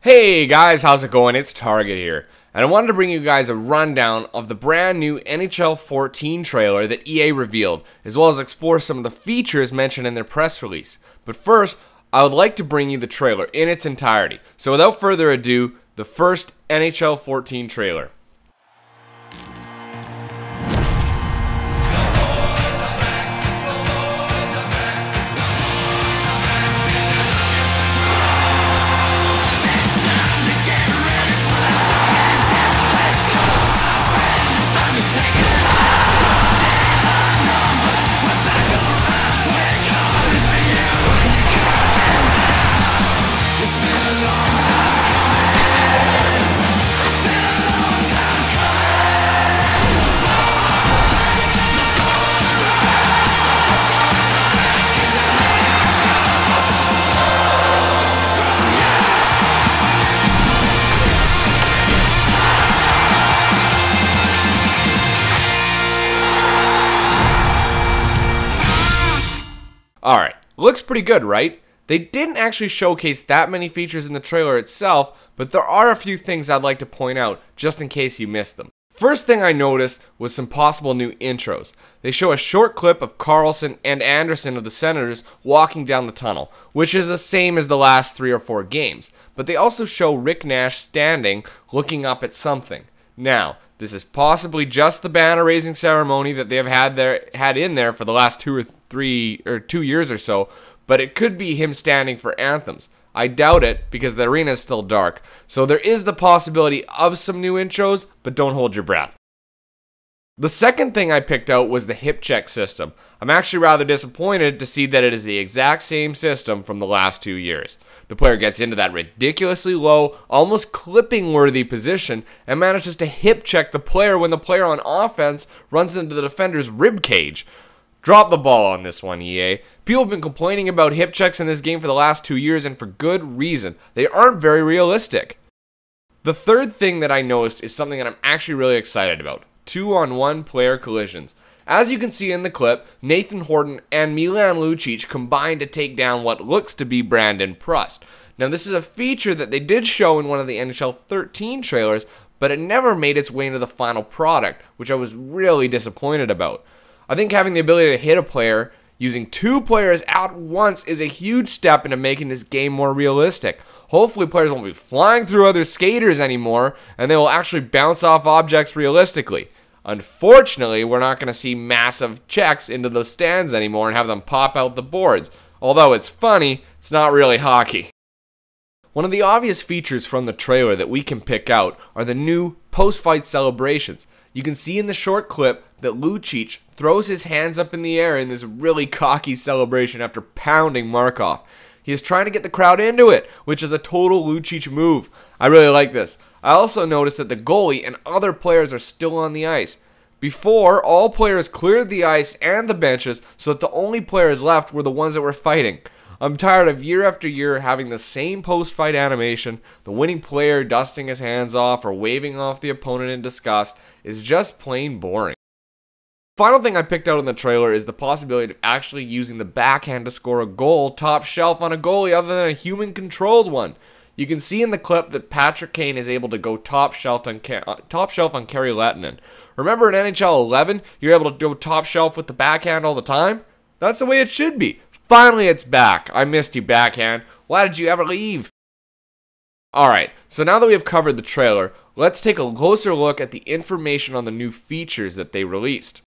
Hey guys, how's it going? It's Target here, and I wanted to bring you guys a rundown of the brand new NHL 14 trailer that EA revealed, as well as explore some of the features mentioned in their press release. But first, I would like to bring you the trailer in its entirety. So without further ado, the first NHL 14 trailer. Alright, looks pretty good, right? They didn't actually showcase that many features in the trailer itself, but there are a few things I'd like to point out, just in case you missed them. First thing I noticed was some possible new intros. They show a short clip of Carlson and Anderson of the Senators walking down the tunnel, which is the same as the last 3 or 4 games, but they also show Rick Nash standing, looking up at something. Now, this is possibly just the banner raising ceremony that they have had in there for the last 2 years or so, but it could be him standing for anthems. I doubt it because the arena is still dark, so there is the possibility of some new intros, but don't hold your breath. The second thing I picked out was the hip check system. I'm actually rather disappointed to see that it is the exact same system from the last 2 years. The player gets into that ridiculously low, almost clipping-worthy position and manages to hip check the player when the player on offense runs into the defender's rib cage. Drop the ball on this one, EA. People have been complaining about hip checks in this game for the last 2 years, and for good reason. They aren't very realistic. The third thing that I noticed is something that I'm actually really excited about. 2-on-1 player collisions. As you can see in the clip, Nathan Horton and Milan Lucic combined to take down what looks to be Brandon Prust. Now this is a feature that they did show in one of the NHL 13 trailers, but it never made its way into the final product, which I was really disappointed about. I think having the ability to hit a player using 2 players at once is a huge step into making this game more realistic. Hopefully players won't be flying through other skaters anymore, and they will actually bounce off objects realistically. Unfortunately, we're not going to see massive checks into the stands anymore and have them pop out the boards. Although it's funny, it's not really hockey. One of the obvious features from the trailer that we can pick out are the new post-fight celebrations. You can see in the short clip that Lucic throws his hands up in the air in this really cocky celebration after pounding Markov. He is trying to get the crowd into it, which is a total Lucic move. I really like this. I also noticed that the goalie and other players are still on the ice. Before, all players cleared the ice and the benches so that the only players left were the ones that were fighting. I'm tired of year after year having the same post-fight animation. The winning player dusting his hands off or waving off the opponent in disgust is just plain boring. Final thing I picked out in the trailer is the possibility of actually using the backhand to score a goal top shelf on a goalie other than a human-controlled one. You can see in the clip that Patrick Kane is able to go top shelf on Kari Lehtonen. Remember in NHL 11, you're able to go top shelf with the backhand all the time? That's the way it should be. Finally, it's back. I missed you, backhand. Why did you ever leave? Alright, so now that we have covered the trailer, let's take a closer look at the information on the new features that they released.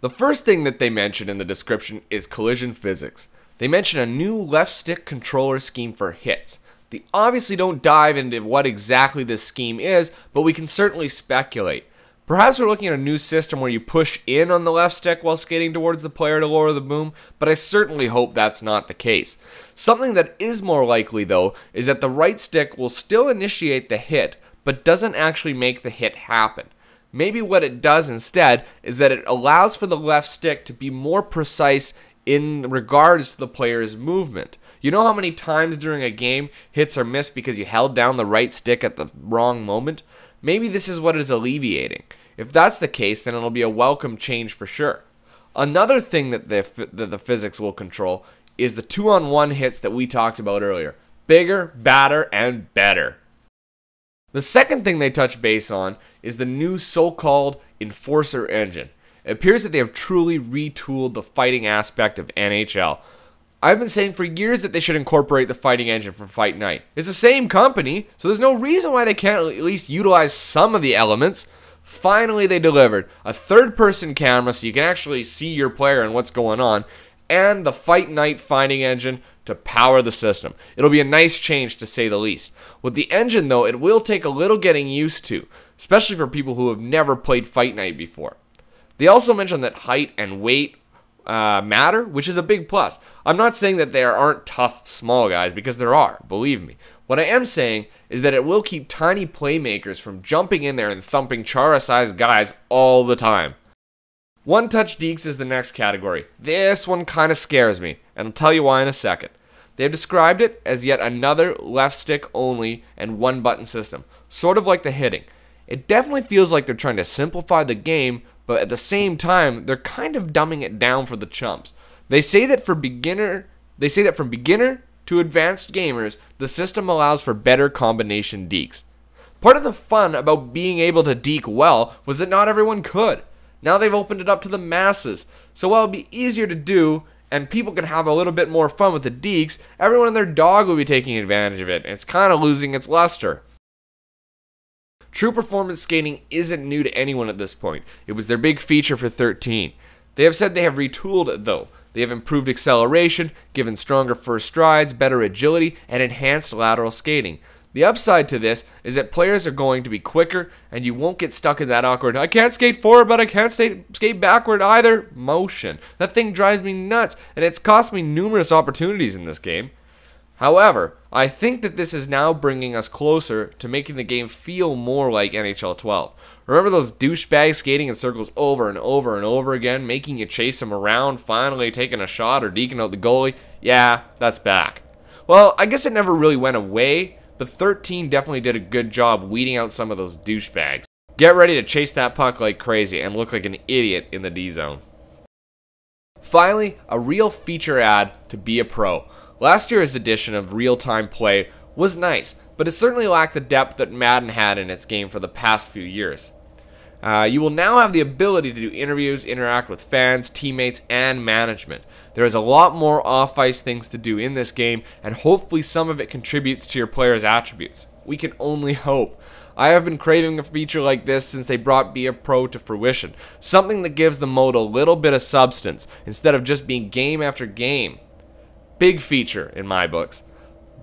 The first thing that they mention in the description is collision physics. They mention a new left stick controller scheme for hits. They obviously don't dive into what exactly this scheme is, but we can certainly speculate. Perhaps we're looking at a new system where you push in on the left stick while skating towards the player to lower the boom, but I certainly hope that's not the case. Something that is more likely though is that the right stick will still initiate the hit, but doesn't actually make the hit happen. Maybe what it does instead is that it allows for the left stick to be more precise in regards to the player's movement. You know how many times during a game hits are missed because you held down the right stick at the wrong moment? Maybe this is what it is alleviating. If that's the case, then it'll be a welcome change for sure. Another thing that the physics will control is the 2-on-1 hits that we talked about earlier. Bigger, badder, and better. The second thing they touch base on is the new so-called Enforcer engine. It appears that they have truly retooled the fighting aspect of NHL. I've been saying for years that they should incorporate the fighting engine for Fight Night. It's the same company, so there's no reason why they can't at least utilize some of the elements. Finally, they delivered a third-person camera so you can actually see your player and what's going on, and the Fight Night fighting engine to power the system. It'll be a nice change to say the least. With the engine though, it will take a little getting used to, especially for people who have never played Fight Night before. They also mentioned that height and weight matter, which is a big plus. I'm not saying that there aren't tough small guys, because there are, believe me. What I am saying is that it will keep tiny playmakers from jumping in there and thumping Chara-sized guys all the time. One Touch Deeks is the next category. This one kind of scares me, and I'll tell you why in a second. They have described it as yet another left stick only and one button system, sort of like the hitting. It definitely feels like they're trying to simplify the game, but at the same time, they're kind of dumbing it down for the chumps. They say that from beginner to advanced gamers, the system allows for better combination deeks. Part of the fun about being able to deke well was that not everyone could. Now they've opened it up to the masses, so while it'll be easier to do and people can have a little bit more fun with the deeks, everyone and their dog will be taking advantage of it, and it's kind of losing its luster. True performance skating isn't new to anyone at this point. It was their big feature for 13. They have said they have retooled it though. They have improved acceleration, given stronger first strides, better agility, and enhanced lateral skating. The upside to this is that players are going to be quicker, and you won't get stuck in that awkward, I can't skate forward, but I can't skate backward either motion. That thing drives me nuts, and it's cost me numerous opportunities in this game. However, I think that this is now bringing us closer to making the game feel more like NHL 12. Remember those douchebags skating in circles over and over and over again, making you chase them around, finally taking a shot or deking out the goalie? Yeah, that's back. Well, I guess it never really went away, but 13 definitely did a good job weeding out some of those douchebags. Get ready to chase that puck like crazy and look like an idiot in the D zone. Finally, a real feature ad to be a pro. Last year's edition of real-time play was nice, but it certainly lacked the depth that Madden had in its game for the past few years. You will now have the ability to do interviews, interact with fans, teammates, and management. There is a lot more off-ice things to do in this game, and hopefully some of it contributes to your player's attributes. We can only hope. I have been craving a feature like this since they brought Be a Pro to fruition. Something that gives the mode a little bit of substance, instead of just being game after game. Big feature in my books.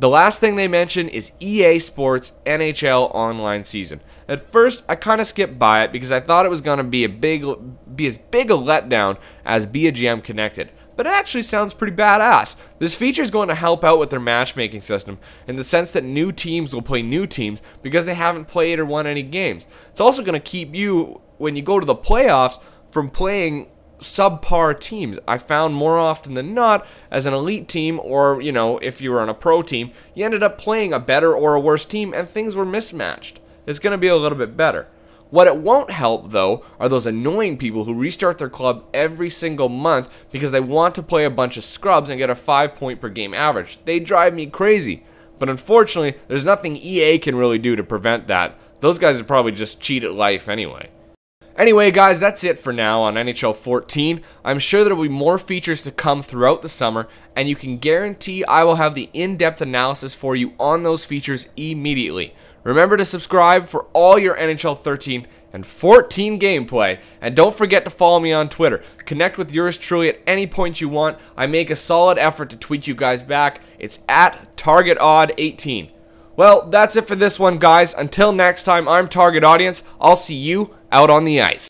The last thing they mention is EA Sports NHL Online Season. At first, I kind of skipped by it because I thought it was going to be as big a letdown as Be a GM Connected. But it actually sounds pretty badass. This feature is going to help out with their matchmaking system in the sense that new teams will play new teams because they haven't played or won any games. It's also going to keep you, when you go to the playoffs, from playing subpar teams. I found more often than not, as an elite team, or if you were on a pro team, you ended up playing a better or a worse team and things were mismatched. It's going to be a little bit better. What it won't help though are those annoying people who restart their club every single month because they want to play a bunch of scrubs and get a 5-point per game average. They drive me crazy. But unfortunately, there's nothing EA can really do to prevent that. Those guys would probably just cheat at life anyway. Anyway guys, that's it for now on NHL 14. I'm sure there will be more features to come throughout the summer, and you can guarantee I will have the in-depth analysis for you on those features immediately. Remember to subscribe for all your NHL 13 and 14 gameplay, and don't forget to follow me on Twitter. Connect with yours truly at any point you want. I make a solid effort to tweet you guys back. It's at TargetOdd18. Well, that's it for this one, guys. Until next time, I'm Target Audience. I'll see you out on the ice.